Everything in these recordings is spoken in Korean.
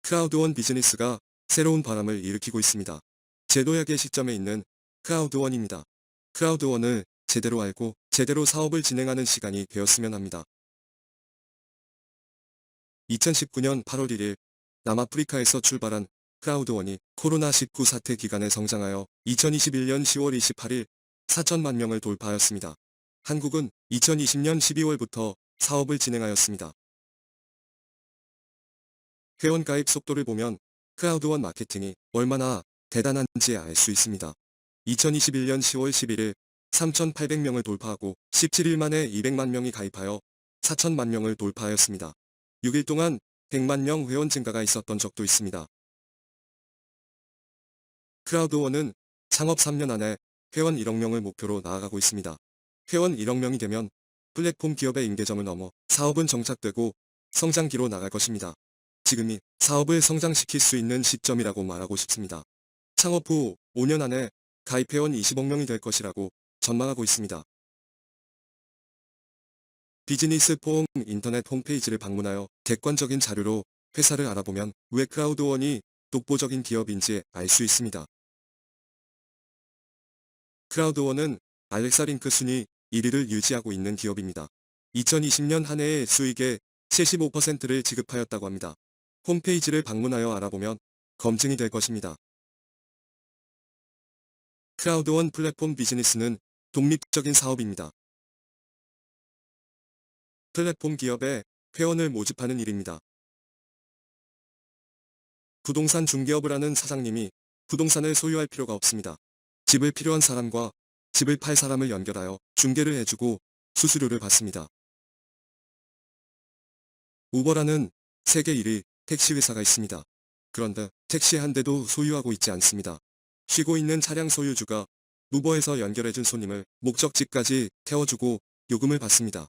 크라우드원 비즈니스가 새로운 바람을 일으키고 있습니다. 제도약의 시점에 있는 크라우드원입니다. 크라우드원을 제대로 알고 제대로 사업을 진행하는 시간이 되었으면 합니다. 2019년 8월 1일 남아프리카에서 출발한 크라우드원이 코로나19 사태 기간에 성장하여 2021년 10월 28일 4천만 명을 돌파하였습니다. 한국은 2020년 12월부터 사업을 진행하였습니다. 회원 가입 속도를 보면 크라우드원 마케팅이 얼마나 대단한지 알 수 있습니다. 2021년 10월 11일 3,800명을 돌파하고 17일 만에 200만 명이 가입하여 4천만 명을 돌파하였습니다. 6일 동안 100만 명 회원 증가가 있었던 적도 있습니다. 크라우드원은 창업 3년 안에 회원 1억 명을 목표로 나아가고 있습니다. 회원 1억 명이 되면 플랫폼 기업의 임계점을 넘어 사업은 정착되고 성장기로 나갈 것입니다. 지금이 사업을 성장시킬 수 있는 시점이라고 말하고 싶습니다. 창업 후 5년 안에 가입회원 20억 명이 될 것이라고 전망하고 있습니다. 비즈니스 포럼 인터넷 홈페이지를 방문하여 객관적인 자료로 회사를 알아보면 왜 크라우드원이 독보적인 기업인지 알 수 있습니다. 크라우드원은 알렉사 링크 순위 1위를 유지하고 있는 기업입니다. 2020년 한 해의 수익의 75%를 지급하였다고 합니다. 홈페이지를 방문하여 알아보면 검증이 될 것입니다. 크라우드원 플랫폼 비즈니스는 독립적인 사업입니다. 플랫폼 기업에 회원을 모집하는 일입니다. 부동산 중개업을 하는 사장님이 부동산을 소유할 필요가 없습니다. 집을 필요한 사람과 집을 팔 사람을 연결하여 중개를 해주고 수수료를 받습니다. 우버라는 세계 1위 택시 회사가 있습니다. 그런데 택시 한 대도 소유하고 있지 않습니다. 쉬고 있는 차량 소유주가 우버에서 연결해준 손님을 목적지까지 태워주고 요금을 받습니다.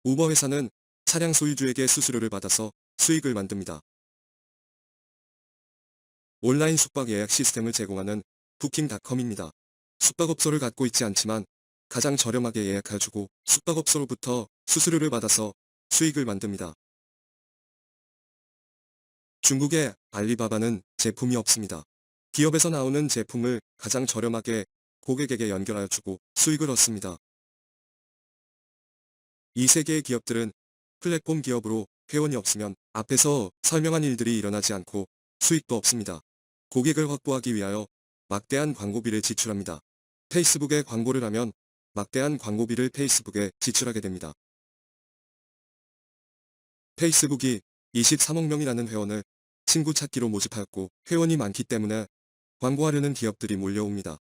우버 회사는 차량 소유주에게 수수료를 받아서 수익을 만듭니다. 온라인 숙박 예약 시스템을 제공하는 부킹닷컴입니다. 숙박업소를 갖고 있지 않지만 가장 저렴하게 예약해주고 숙박업소로부터 수수료를 받아서 수익을 만듭니다. 중국의 알리바바는 제품이 없습니다. 기업에서 나오는 제품을 가장 저렴하게 고객에게 연결하여 주고 수익을 얻습니다. 이 세 개의 기업들은 플랫폼 기업으로 회원이 없으면 앞에서 설명한 일들이 일어나지 않고 수익도 없습니다. 고객을 확보하기 위하여 막대한 광고비를 지출합니다. 페이스북에 광고를 하면 막대한 광고비를 페이스북에 지출하게 됩니다. 페이스북이 23억 명이라는 회원을 친구 찾기로 모집하였고 회원이 많기 때문에 광고하려는 기업들이 몰려옵니다.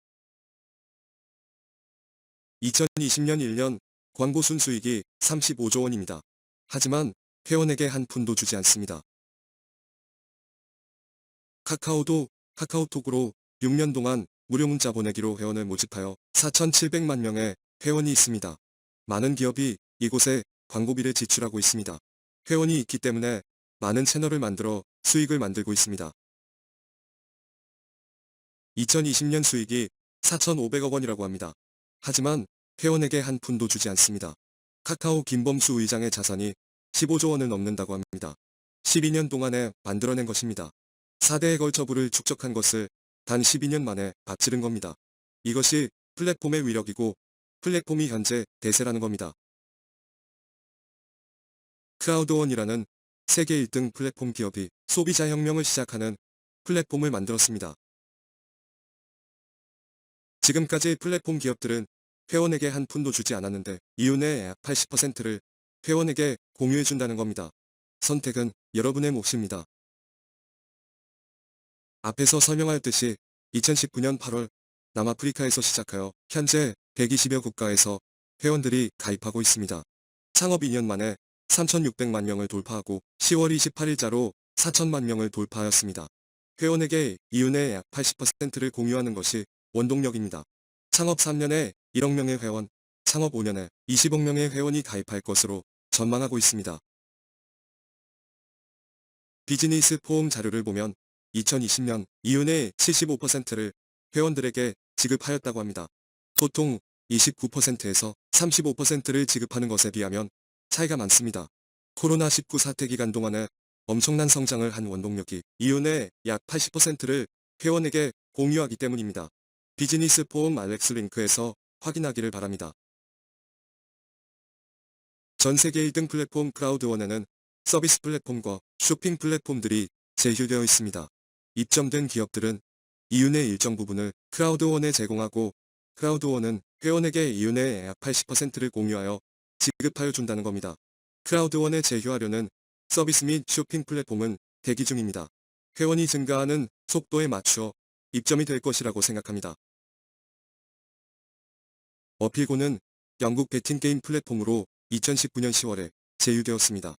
2020년 1년 광고 순수익이 35조 원입니다. 하지만 회원에게 한 푼도 주지 않습니다. 카카오도 카카오톡으로 6년 동안 무료 문자 보내기로 회원을 모집하여 4,700만 명의 회원이 있습니다. 많은 기업이 이곳에 광고비를 지출하고 있습니다. 회원이 있기 때문에 많은 채널을 만들어 수익을 만들고 있습니다. 2020년 수익이 4,500억 원이라고 합니다. 하지만 회원에게 한 푼도 주지 않습니다. 카카오 김범수 의장의 자산이 15조 원을 넘는다고 합니다. 12년 동안에 만들어낸 것입니다. 4대에 걸쳐 부를 축적한 것을 단 12년 만에 값지른 겁니다. 이것이 플랫폼의 위력이고 플랫폼이 현재 대세라는 겁니다. 크라우드원이라는 세계 1등 플랫폼 기업이 소비자 혁명을 시작하는 플랫폼을 만들었습니다. 지금까지 플랫폼 기업들은 회원에게 한 푼도 주지 않았는데 이윤의 약 80%를 회원에게 공유해준다는 겁니다. 선택은 여러분의 몫입니다. 앞에서 설명하였듯이 2019년 8월 남아프리카에서 시작하여 현재 120여 국가에서 회원들이 가입하고 있습니다. 창업 2년 만에 3,600만 명을 돌파하고 10월 28일자로 4천만 명을 돌파하였습니다. 회원에게 이윤의 약 80%를 공유하는 것이 원동력입니다. 창업 3년에 1억 명의 회원, 창업 5년에 20억 명의 회원이 가입할 것으로 전망하고 있습니다. 비즈니스 포럼 자료를 보면 2020년 이윤의 75%를 회원들에게 지급하였다고 합니다. 보통 29%에서 35%를 지급하는 것에 비하면 차이가 많습니다. 코로나19 사태 기간 동안에 엄청난 성장을 한 원동력이 이윤의 약 80%를 회원에게 공유하기 때문입니다. 비즈니스 폼 알렉스 링크에서 확인하기를 바랍니다. 전 세계 1등 플랫폼 크라우드원에는 서비스 플랫폼과 쇼핑 플랫폼들이 제휴되어 있습니다. 입점된 기업들은 이윤의 일정 부분을 크라우드원에 제공하고 크라우드원은 회원에게 이윤의 약 80%를 공유하여 지급하여 준다는 겁니다. 크라우드원에 제휴하려는 서비스 및 쇼핑 플랫폼은 대기 중입니다. 회원이 증가하는 속도에 맞추어 입점이 될 것이라고 생각합니다. 어필고는 영국 베팅 게임 플랫폼으로 2019년 10월에 제휴되었습니다.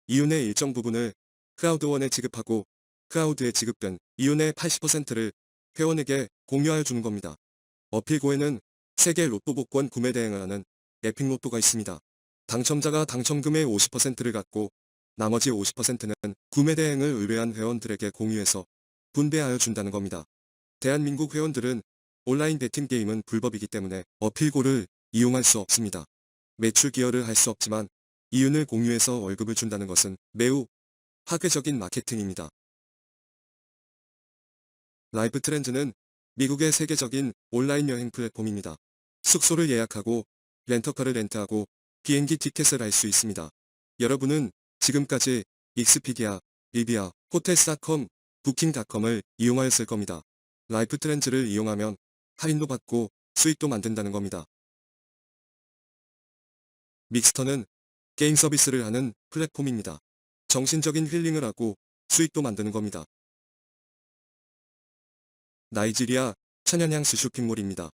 이윤의 일정 부분을 크라우드원에 지급하고 크라우드에 지급된 이윤의 80%를 회원에게 공유하여 주는 겁니다. 어필고에는 세계 로또 복권 구매 대행을 하는 에픽 로또가 있습니다. 당첨자가 당첨금의 50%를 갖고 나머지 50%는 구매 대행을 의뢰한 회원들에게 공유해서 분배하여 준다는 겁니다. 대한민국 회원들은 온라인 베팅 게임은 불법이기 때문에 어필고를 이용할 수 없습니다. 매출 기여를 할 수 없지만 이윤을 공유해서 월급을 준다는 것은 매우 파괴적인 마케팅입니다. 라이프 트렌즈는 미국의 세계적인 온라인 여행 플랫폼입니다. 숙소를 예약하고 렌터카를 렌트하고 비행기 티켓을 알 수 있습니다. 여러분은 지금까지 익스피디아, 리비아, 호텔스닷컴, 부킹닷컴을 이용하였을 겁니다. 라이프 트렌즈를 이용하면 할인도 받고 수익도 만든다는 겁니다. 믹스터는 게임 서비스를 하는 플랫폼입니다. 정신적인 힐링을 하고 수익도 만드는 겁니다. 나이지리아 천연향수 쇼핑몰입니다.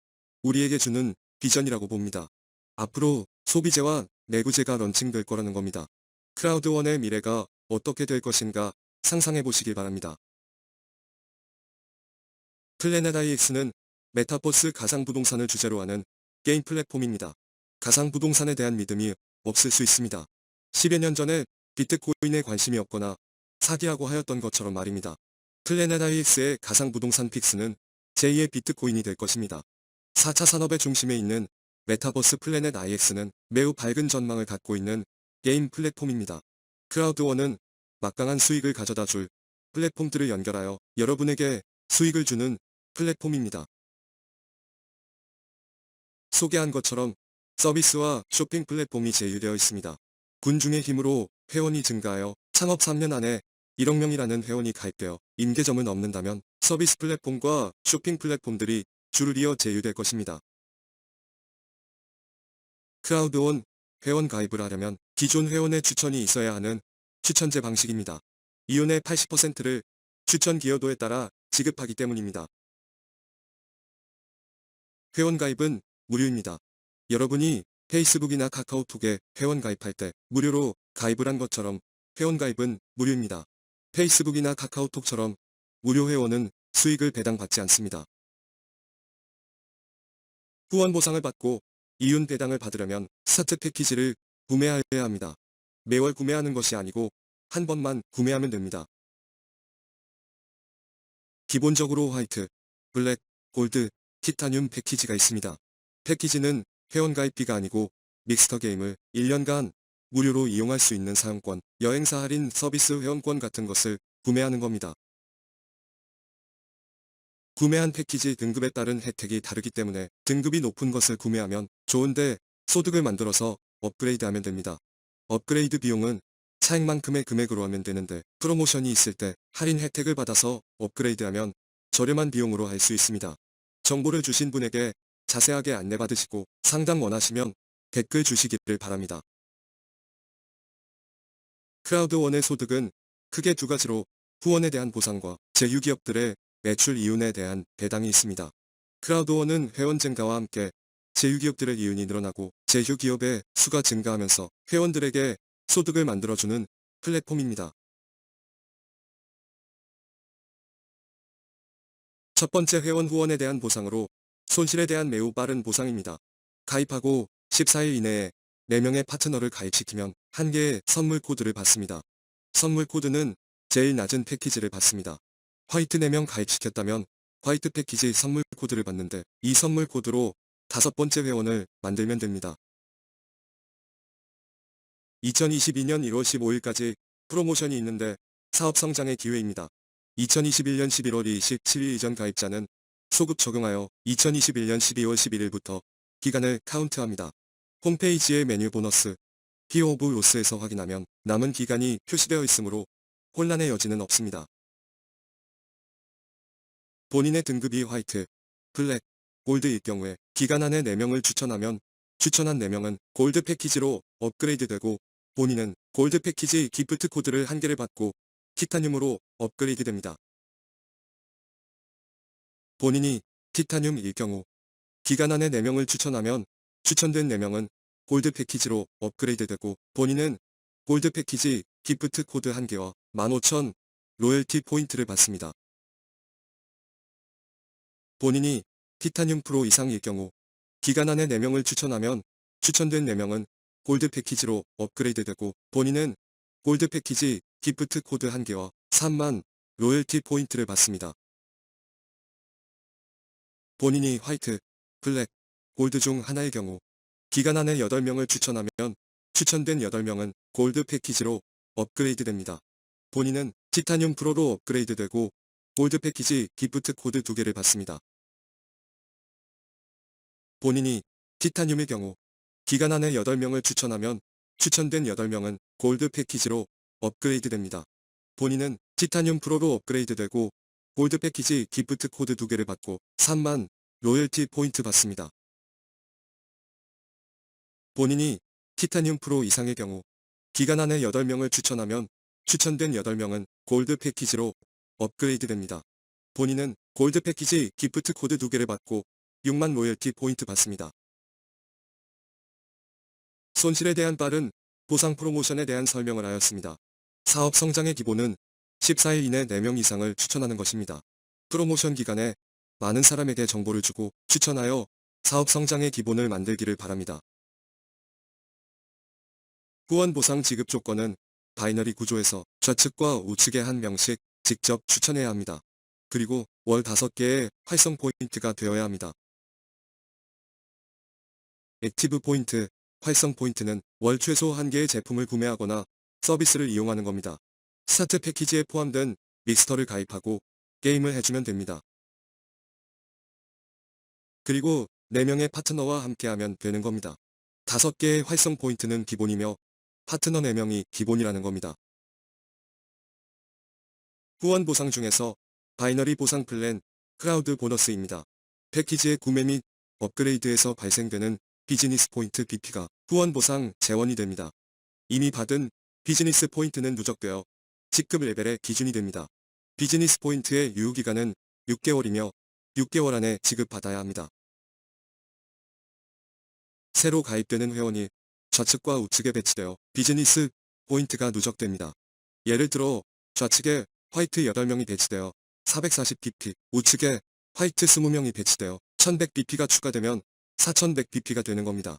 우리에게 주는 비전이라고 봅니다. 앞으로 소비재와 내구재가 런칭될 거라는 겁니다. 크라우드원의 미래가 어떻게 될 것인가 상상해 보시길 바랍니다. 플래넷 IX는 메타버스 가상부동산을 주제로 하는 게임 플랫폼입니다. 가상부동산에 대한 믿음이 없을 수 있습니다. 10여 년 전에 비트코인에 관심이 없거나 사기하고 하였던 것처럼 말입니다. 플래넷 IX의 가상부동산 픽스는 제2의 비트코인이 될 것입니다. 4차 산업의 중심에 있는 메타버스 플래넷 IX는 매우 밝은 전망을 갖고 있는 게임 플랫폼입니다. 크라우드원은 막강한 수익을 가져다 줄 플랫폼들을 연결하여 여러분에게 수익을 주는 플랫폼입니다. 소개한 것처럼 서비스와 쇼핑 플랫폼이 제휴되어 있습니다. 군중의 힘으로 회원이 증가하여 창업 3년 안에 1억 명이라는 회원이 가입되어 임계점을 넘는다면 서비스 플랫폼과 쇼핑 플랫폼들이 줄을 이어 제휴될 것입니다. 크라우드원 회원 가입을 하려면 기존 회원의 추천이 있어야 하는 추천제 방식입니다. 이윤의 80%를 추천 기여도에 따라 지급하기 때문입니다. 회원 가입은 무료입니다. 여러분이 페이스북이나 카카오톡에 회원 가입할 때 무료로 가입을 한 것처럼 회원 가입은 무료입니다. 페이스북이나 카카오톡처럼 무료 회원은 수익을 배당받지 않습니다. 후원 보상을 받고 이윤 배당을 받으려면 스타트 패키지를 구매해야 합니다. 매월 구매하는 것이 아니고 한 번만 구매하면 됩니다. 기본적으로 화이트, 블랙, 골드, 티타늄 패키지가 있습니다. 패키지는 회원가입비가 아니고 믹스터 게임을 1년간 무료로 이용할 수 있는 사용권, 여행사 할인 서비스 회원권 같은 것을 구매하는 겁니다. 구매한 패키지 등급에 따른 혜택이 다르기 때문에 등급이 높은 것을 구매하면 좋은데 소득을 만들어서 업그레이드하면 됩니다. 업그레이드 비용은 차액만큼의 금액으로 하면 되는데 프로모션이 있을 때 할인 혜택을 받아서 업그레이드하면 저렴한 비용으로 할 수 있습니다. 정보를 주신 분에게 자세하게 안내받으시고 상담 원하시면 댓글 주시기를 바랍니다. 크라우드원의 소득은 크게 두 가지로 후원에 대한 보상과 제휴기업들의 매출 이윤에 대한 배당이 있습니다. 크라우드원은 회원 증가와 함께 제휴기업들의 이윤이 늘어나고 제휴기업의 수가 증가하면서 회원들에게 소득을 만들어주는 플랫폼입니다. 첫 번째 회원 후원에 대한 보상으로 손실에 대한 매우 빠른 보상입니다. 가입하고 14일 이내에 4명의 파트너를 가입시키면 1개의 선물 코드를 받습니다. 선물 코드는 제일 낮은 패키지를 받습니다. 화이트 4명 가입시켰다면 화이트 패키지 선물 코드를 받는데 이 선물 코드로 5번째 회원을 만들면 됩니다. 2022년 1월 15일까지 프로모션이 있는데 사업 성장의 기회입니다. 2021년 11월 27일 이전 가입자는 소급 적용하여 2021년 12월 11일부터 기간을 카운트합니다. 홈페이지의 메뉴 보너스, 히어 오브 로스에서 확인하면 남은 기간이 표시되어 있으므로 혼란의 여지는 없습니다. 본인의 등급이 화이트, 블랙, 골드일 경우에 기간 안에 4명을 추천하면 추천한 4명은 골드 패키지로 업그레이드되고 본인은 골드 패키지 기프트 코드를 1개를 받고 티타늄으로 업그레이드됩니다. 본인이 티타늄일 경우 기간 안에 4명을 추천하면 추천된 4명은 골드 패키지로 업그레이드되고 본인은 골드 패키지 기프트 코드 1개와 15,000 로열티 포인트를 받습니다. 본인이 티타늄 프로 이상일 경우 기간 안에 4명을 추천하면 추천된 4명은 골드 패키지로 업그레이드되고 본인은 골드 패키지 기프트 코드 1개와 3만 로열티 포인트를 받습니다. 본인이 화이트, 블랙, 골드 중 하나일 경우 기간 안에 8명을 추천하면 추천된 8명은 골드 패키지로 업그레이드됩니다. 본인은 티타늄 프로로 업그레이드되고 골드 패키지 기프트 코드 2개를 받습니다. 본인이 티타늄일 경우 기간 안에 8명을 추천하면 추천된 8명은 골드 패키지로 업그레이드됩니다. 본인은 티타늄 프로로 업그레이드되고 골드 패키지 기프트 코드 2개를 받고 3만 로열티 포인트 받습니다. 본인이 티타늄 프로 이상의 경우 기간 안에 8명을 추천하면 추천된 8명은 골드 패키지로 업그레이드됩니다. 본인은 골드 패키지 기프트 코드 2개를 받고 6만 로열티 포인트 받습니다. 손실에 대한 빠른 보상 프로모션에 대한 설명을 하였습니다. 사업 성장의 기본은 14일 이내 4명 이상을 추천하는 것입니다. 프로모션 기간에 많은 사람에게 정보를 주고 추천하여 사업 성장의 기본을 만들기를 바랍니다. 후원 보상 지급 조건은 바이너리 구조에서 좌측과 우측에 한 명씩 직접 추천해야 합니다. 그리고 월 5개의 활성 포인트가 되어야 합니다. 액티브 포인트, 활성 포인트는 월 최소 1개의 제품을 구매하거나 서비스를 이용하는 겁니다. 스타트 패키지에 포함된 믹스터를 가입하고 게임을 해주면 됩니다. 그리고 4명의 파트너와 함께하면 되는 겁니다. 5개의 활성 포인트는 기본이며 파트너 4명이 기본이라는 겁니다. 후원 보상 중에서 바이너리 보상 플랜, 크라우드 보너스입니다. 패키지의 구매 및 업그레이드에서 발생되는 비즈니스 포인트 BP가 후원 보상 재원이 됩니다. 이미 받은 비즈니스 포인트는 누적되어 직급 레벨의 기준이 됩니다. 비즈니스 포인트의 유효기간은 6개월이며 6개월 안에 지급받아야 합니다. 새로 가입되는 회원이 좌측과 우측에 배치되어 비즈니스 포인트가 누적됩니다. 예를 들어 좌측에 화이트 8명이 배치되어 440bp, 우측에 화이트 20명이 배치되어 1100bp가 추가되면 4100bp가 되는 겁니다.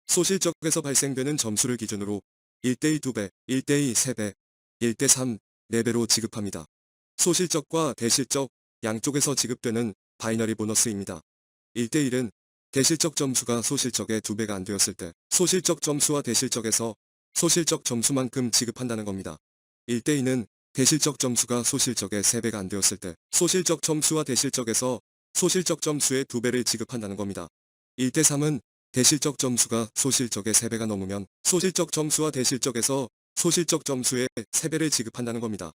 소실적에서 발생되는 점수를 기준으로 1대1 2배, 1대2 3배, 1대3 4배로 지급합니다. 소실적과 대실적 양쪽에서 지급되는 바이너리 보너스입니다. 1대1은 대실적 점수가 소실적의 2배가 안 되었을 때 소실적 점수와 대실적에서 소실적 점수만큼 지급한다는 겁니다. 1대2는 대실적 점수가 소실적의 3배가 안 되었을 때 소실적 점수와 대실적에서 소실적 점수의 2배를 지급한다는 겁니다. 1대3은 대실적 점수가 소실적의 3배가 넘으면 소실적 점수와 대실적에서 소실적 점수의 3배를 지급한다는 겁니다.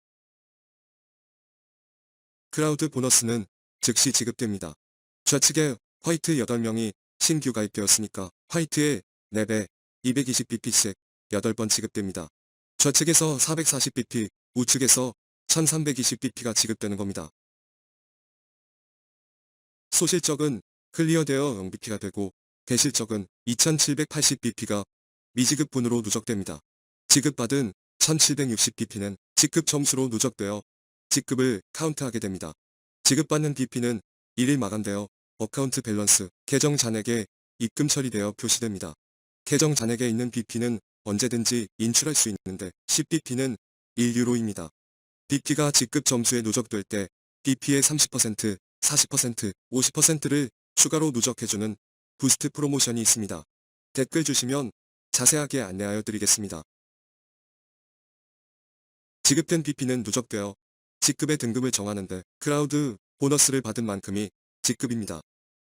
크라우드 보너스는 즉시 지급됩니다. 좌측에 화이트 8명이 신규 가입되었으니까 화이트의 4배 220bp씩 8번 지급됩니다. 좌측에서 440bp, 우측에서 1320bp가 지급되는 겁니다. 소실적은 클리어되어 0bp가 되고 대실적은 2780bp가 미지급분으로 누적됩니다. 지급받은 1760bp는 직급 점수로 누적되어 직급을 카운트하게 됩니다. 지급받는 bp는 1일 마감되어 어카운트 밸런스, 계정 잔액에 입금 처리되어 표시됩니다. 계정 잔액에 있는 bp는 언제든지 인출할 수 있는데 10bp는 1유로입니다. bp가 직급 점수에 누적될 때 bp의 30%, 40%, 50%를 추가로 누적해주는 부스트 프로모션이 있습니다. 댓글 주시면 자세하게 안내하여 드리겠습니다. 지급된 BP는 누적되어 직급의 등급을 정하는데 크라우드 보너스를 받은 만큼이 직급입니다.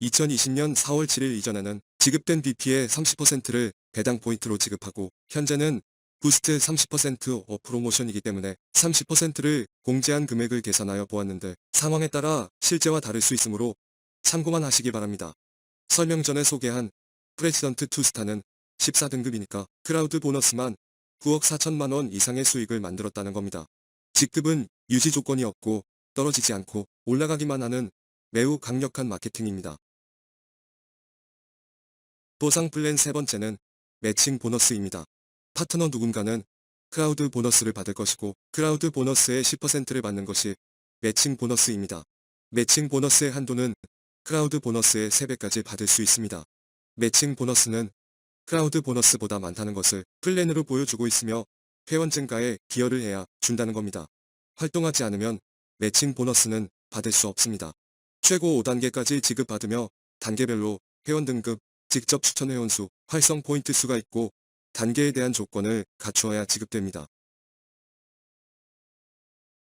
2020년 4월 7일 이전에는 지급된 BP의 30%를 배당 포인트로 지급하고 현재는 부스트 30% 프로모션이기 때문에 30%를 공제한 금액을 계산하여 보았는데 상황에 따라 실제와 다를 수 있으므로 참고만 하시기 바랍니다. 설명 전에 소개한 프레지던트 투스타는 14등급이니까 크라우드 보너스만 9억 4천만 원 이상의 수익을 만들었다는 겁니다. 직급은 유지 조건이 없고 떨어지지 않고 올라가기만 하는 매우 강력한 마케팅입니다. 보상 플랜 세 번째는 매칭 보너스입니다. 파트너 누군가는 크라우드 보너스를 받을 것이고 크라우드 보너스의 10%를 받는 것이 매칭 보너스입니다. 매칭 보너스의 한도는 크라우드 보너스의 3배까지 받을 수 있습니다. 매칭 보너스는 크라우드 보너스보다 많다는 것을 플랜으로 보여주고 있으며 회원 증가에 기여를 해야 준다는 겁니다. 활동하지 않으면 매칭 보너스는 받을 수 없습니다. 최고 5단계까지 지급받으며 단계별로 회원 등급, 직접 추천 회원수, 활성 포인트 수가 있고 단계에 대한 조건을 갖추어야 지급됩니다.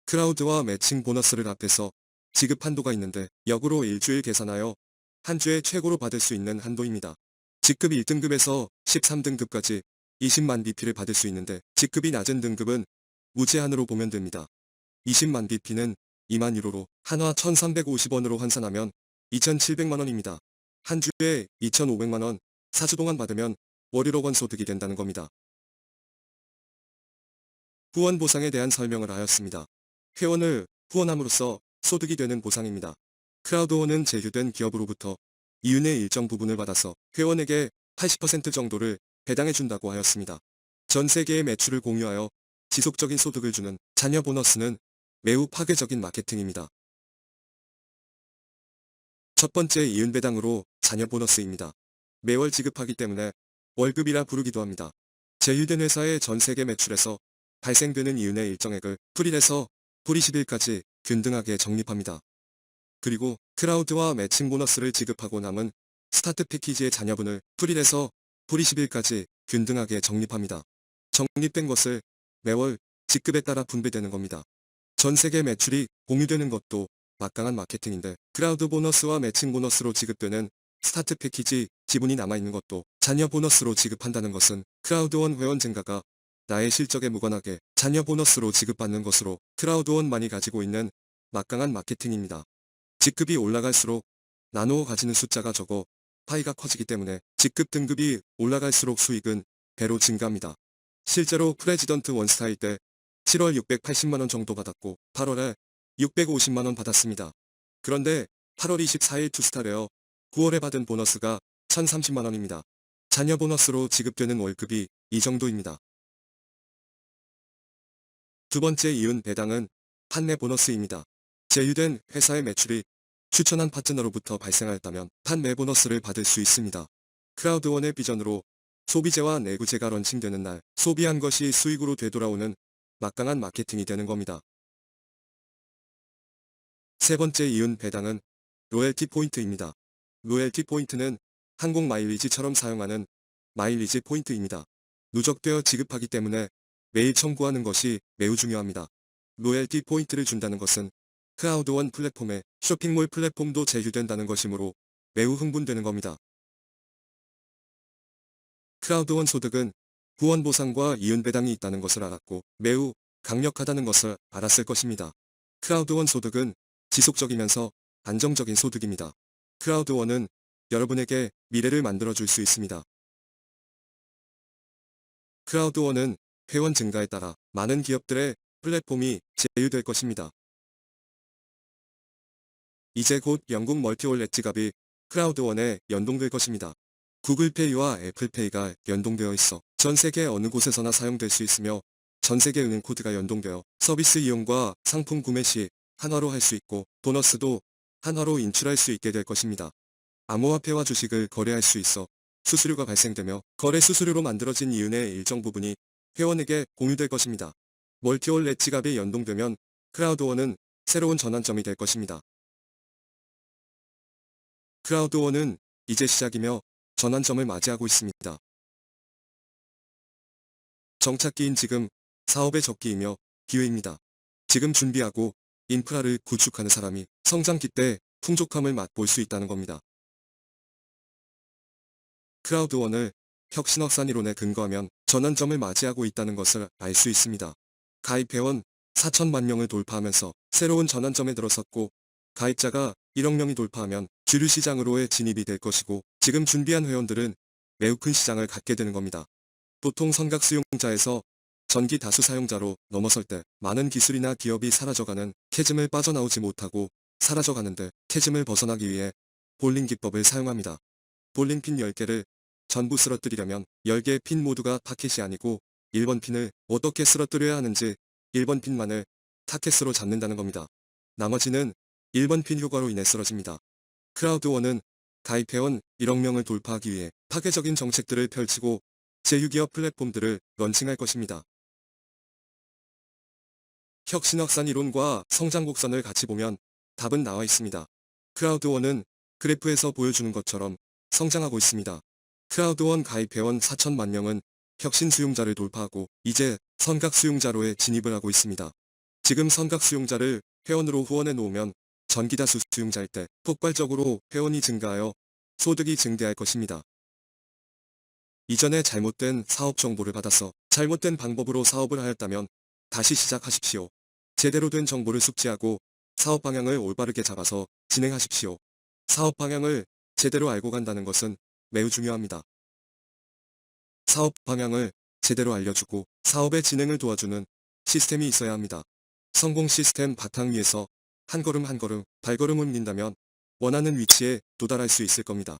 크라우드와 매칭 보너스를 합해서 지급 한도가 있는데 역으로 일주일 계산하여 한 주에 최고로 받을 수 있는 한도입니다. 직급 1등급에서 13등급까지 20만 BP를 받을 수 있는데 직급이 낮은 등급은 무제한으로 보면 됩니다. 20만 BP는 2만 유로로 한화 1350원으로 환산하면 2700만 원입니다. 한 주에 2500만 원, 4주 동안 받으면 월 1억 원 소득이 된다는 겁니다. 후원 보상에 대한 설명을 하였습니다. 회원을 후원함으로써 소득이 되는 보상입니다. 크라우드원은 제휴된 기업으로부터 이윤의 일정 부분을 받아서 회원에게 80% 정도를 배당해 준다고 하였습니다. 전 세계의 매출을 공유하여 지속적인 소득을 주는 자녀 보너스는 매우 파괴적인 마케팅입니다. 첫 번째 이윤 배당으로 자녀 보너스입니다. 매월 지급하기 때문에 월급이라 부르기도 합니다. 제휴된 회사의 전 세계 매출에서 발생되는 이윤의 일정액을 풀1에서 풀 20일까지 균등하게 적립합니다. 그리고 크라우드와 매칭 보너스를 지급하고 남은 스타트 패키지의 자녀분을 풀1에서 풀 20일까지 균등하게 적립합니다. 적립된 것을 매월 직급에 따라 분배되는 겁니다. 전 세계 매출이 공유되는 것도 막강한 마케팅인데 크라우드 보너스와 매칭 보너스로 지급되는 스타트 패키지 지분이 남아있는 것도 자녀 보너스로 지급한다는 것은 크라우드원 회원 증가가 나의 실적에 무관하게 자녀 보너스로 지급받는 것으로 크라우드원만이 가지고 있는 막강한 마케팅입니다. 직급이 올라갈수록 나누어 가지는 숫자가 적어 파이가 커지기 때문에 직급 등급이 올라갈수록 수익은 배로 증가합니다. 실제로 프레지던트 원스타일 때 7월 680만원 정도 받았고 8월에 650만원 받았습니다. 그런데 8월 24일 투스타레어 9월에 받은 보너스가 1030만원입니다. 자녀 보너스로 지급되는 월급이 이 정도입니다. 두 번째 이윤 배당은 판매 보너스입니다. 제휴된 회사의 매출이 추천한 파트너로부터 발생하였다면 판매 보너스를 받을 수 있습니다. 크라우드원의 비전으로 소비재와 내구재가 런칭되는 날 소비한 것이 수익으로 되돌아오는 막강한 마케팅이 되는 겁니다. 세 번째 이윤 배당은 로열티 포인트입니다. 로열티 포인트는 항공 마일리지처럼 사용하는 마일리지 포인트입니다. 누적되어 지급하기 때문에 매일 청구하는 것이 매우 중요합니다. 로열티 포인트를 준다는 것은 크라우드원 플랫폼에 쇼핑몰 플랫폼도 제휴된다는 것이므로 매우 흥분되는 겁니다. 크라우드원 소득은 후원 보상과 이윤 배당이 있다는 것을 알았고 매우 강력하다는 것을 알았을 것입니다. 크라우드원 소득은 지속적이면서 안정적인 소득입니다. 크라우드원은 여러분에게 미래를 만들어줄 수 있습니다. 크라우드원은 회원 증가에 따라 많은 기업들의 플랫폼이 제휴될 것입니다. 이제 곧 영국 멀티월렛 지갑이 크라우드원에 연동될 것입니다. 구글페이와 애플페이가 연동되어 있어 전 세계 어느 곳에서나 사용될 수 있으며 전 세계 은행 코드가 연동되어 서비스 이용과 상품 구매 시 한화로 할 수 있고 보너스도 한화로 인출할 수 있게 될 것입니다. 암호화폐와 주식을 거래할 수 있어 수수료가 발생되며 거래 수수료로 만들어진 이윤의 일정 부분이 회원에게 공유될 것입니다. 멀티월렛 지갑이 연동되면 크라우드원은 새로운 전환점이 될 것입니다. 크라우드원은 이제 시작이며 전환점을 맞이하고 있습니다. 정착기인 지금 사업의 적기이며 기회입니다. 지금 준비하고 인프라를 구축하는 사람이 성장기 때 풍족함을 맛볼 수 있다는 겁니다. 크라우드원을 혁신확산 이론에 근거하면 전환점을 맞이하고 있다는 것을 알 수 있습니다. 가입회원 4천만 명을 돌파하면서 새로운 전환점에 들어섰고, 가입자가 1억 명이 돌파하면 주류 시장으로의 진입이 될 것이고, 지금 준비한 회원들은 매우 큰 시장을 갖게 되는 겁니다. 보통 선각 수용자에서 전기 다수 사용자로 넘어설 때 많은 기술이나 기업이 사라져가는 캐즘을 빠져나오지 못하고 사라져가는데, 캐즘을 벗어나기 위해 볼링 기법을 사용합니다. 볼링 핀 10개를 전부 쓰러뜨리려면 10개의 핀 모두가 타켓이 아니고 1번 핀을 어떻게 쓰러뜨려야 하는지 1번 핀만을 타켓으로 잡는다는 겁니다. 나머지는 1번 핀 효과로 인해 쓰러집니다. 크라우드원은 가입회원 1억 명을 돌파하기 위해 파괴적인 정책들을 펼치고 제6기업 플랫폼들을 런칭할 것입니다. 혁신확산 이론과 성장 곡선을 같이 보면 답은 나와 있습니다. 크라우드원은 그래프에서 보여주는 것처럼 성장하고 있습니다. 크라우드원 가입회원 4천만 명은 혁신 수용자를 돌파하고 이제 선각 수용자로의 진입을 하고 있습니다. 지금 선각 수용자를 회원으로 후원해 놓으면 전기다수 수용자일 때 폭발적으로 회원이 증가하여 소득이 증대할 것입니다. 이전에 잘못된 사업 정보를 받아서 잘못된 방법으로 사업을 하였다면 다시 시작하십시오. 제대로 된 정보를 숙지하고 사업 방향을 올바르게 잡아서 진행하십시오. 사업 방향을 제대로 알고 간다는 것은 매우 중요합니다. 사업 방향을 제대로 알려주고 사업의 진행을 도와주는 시스템이 있어야 합니다. 성공 시스템 바탕 위에서 한 걸음 한 걸음 발걸음을 옮긴다면 원하는 위치에 도달할 수 있을 겁니다.